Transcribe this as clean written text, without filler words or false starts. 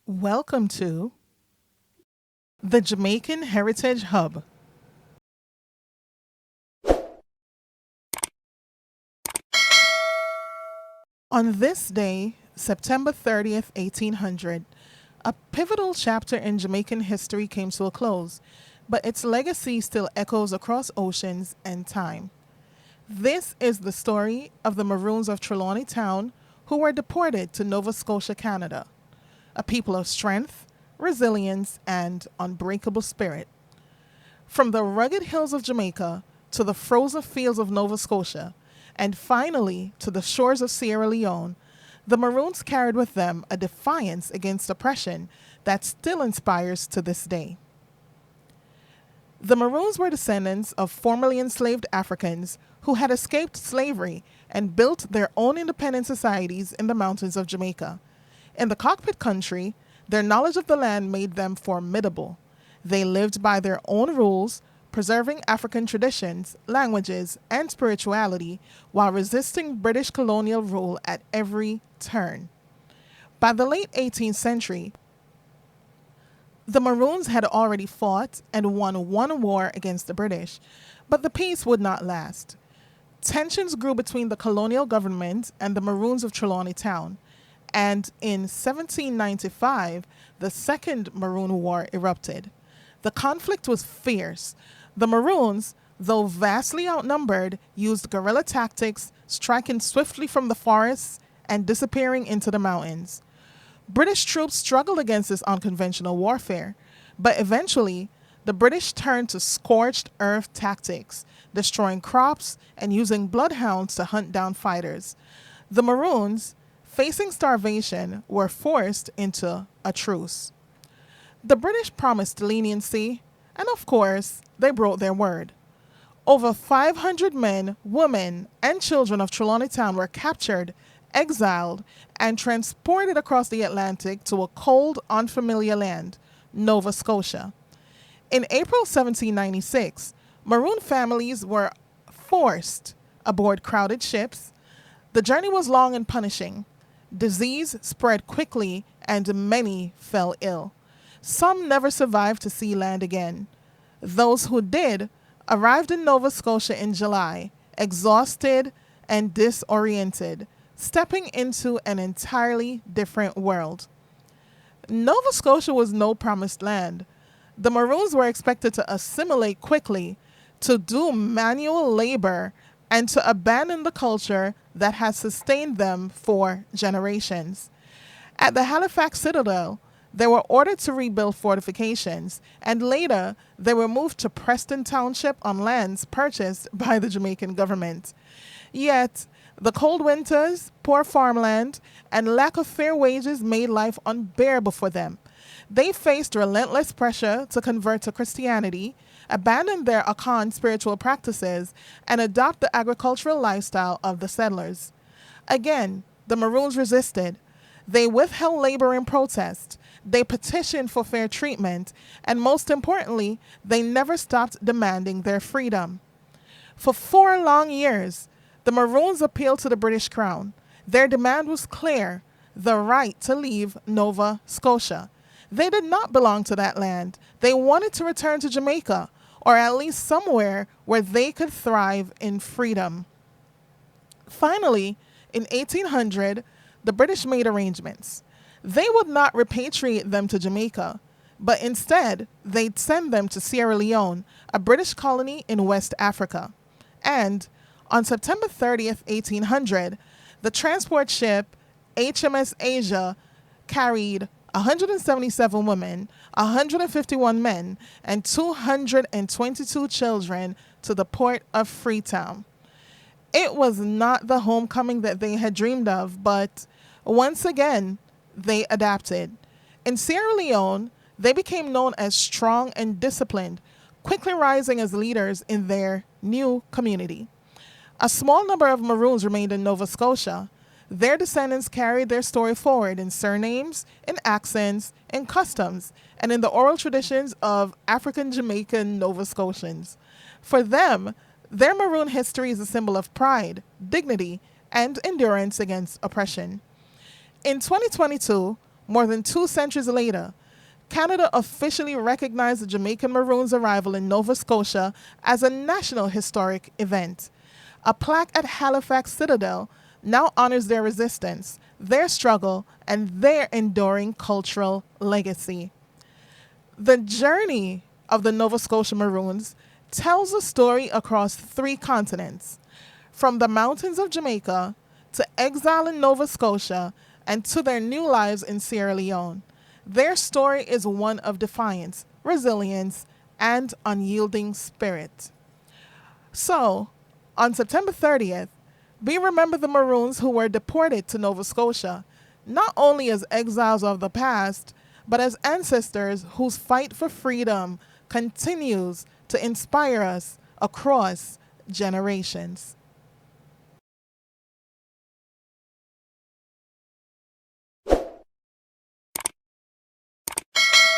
Welcome to the Jamaican Heritage Hub. On this day, September 30th, 1800, a pivotal chapter in Jamaican history came to a close, but its legacy still echoes across oceans and time. This is the story of the Maroons of Trelawny Town who were deported to Nova Scotia, Canada, a people of strength, resilience, and unbreakable spirit. From the rugged hills of Jamaica to the frozen fields of Nova Scotia, and finally to the shores of Sierra Leone, the Maroons carried with them a defiance against oppression that still inspires to this day. The Maroons were descendants of formerly enslaved Africans who had escaped slavery and built their own independent societies in the mountains of Jamaica. In the Cockpit Country, their knowledge of the land made them formidable. They lived by their own rules, preserving African traditions, languages, and spirituality while resisting British colonial rule at every turn. By the late 18th century, the Maroons had already fought and won one war against the British, but the peace would not last. Tensions grew between the colonial government and the Maroons of Trelawny Town, and in 1795, the Second Maroon War erupted. The conflict was fierce. The Maroons, though vastly outnumbered, used guerrilla tactics, striking swiftly from the forests and disappearing into the mountains. British troops struggled against this unconventional warfare, but eventually, the British turned to scorched earth tactics, destroying crops and using bloodhounds to hunt down fighters. The Maroons, facing starvation, were forced into a truce. The British promised leniency, and of course, they broke their word. Over 500 men, women, and children of Trelawny Town were captured, exiled, and transported across the Atlantic to a cold, unfamiliar land, Nova Scotia. In April 1796, Maroon families were forced aboard crowded ships. The journey was long and punishing. Disease spread quickly, and many fell ill. Some never survived to see land again. Those who did arrived in Nova Scotia in July, exhausted and disoriented, stepping into an entirely different world. Nova Scotia was no promised land. The Maroons were expected to assimilate quickly, to do manual labor, and to abandon the culture that had sustained them for generations. At the Halifax Citadel, they were ordered to rebuild fortifications, and later they were moved to Preston Township on lands purchased by the Jamaican government. Yet, the cold winters, poor farmland, and lack of fair wages made life unbearable for them. They faced relentless pressure to convert to Christianity, abandon their Akan spiritual practices, and adopt the agricultural lifestyle of the settlers. Again, the Maroons resisted. They withheld labor in protest. They petitioned for fair treatment, and most importantly, they never stopped demanding their freedom. For 4 long years, the Maroons appealed to the British Crown. Their demand was clear: the right to leave Nova Scotia. They did not belong to that land. They wanted to return to Jamaica, or at least somewhere where they could thrive in freedom. Finally, in 1800, the British made arrangements. They would not repatriate them to Jamaica, but instead, they'd send them to Sierra Leone, a British colony in West Africa. And on September 30th, 1800, the transport ship HMS Asia carried 177 women, 151 men, and 222 children to the port of Freetown. It was not the homecoming that they had dreamed of, but once again, they adapted. In Sierra Leone, they became known as strong and disciplined, quickly rising as leaders in their new community. A small number of Maroons remained in Nova Scotia. Their descendants carried their story forward in surnames, in accents, in customs, and in the oral traditions of African Jamaican Nova Scotians. For them, their Maroon history is a symbol of pride, dignity, and endurance against oppression. In 2022, More than 2 centuries later, Canada officially recognized the Jamaican Maroons' arrival in Nova Scotia as a national historic event. A plaque at Halifax Citadel now honors their resistance, their struggle, and their enduring cultural legacy. The journey of the Nova Scotia Maroons tells a story across 3 continents, from the mountains of Jamaica to exile in Nova Scotia and to their new lives in Sierra Leone. Their story is one of defiance, resilience, and unyielding spirit. So, on September 30th, we remember the Maroons who were deported to Nova Scotia, not only as exiles of the past, but as ancestors whose fight for freedom continues to inspire us across generations.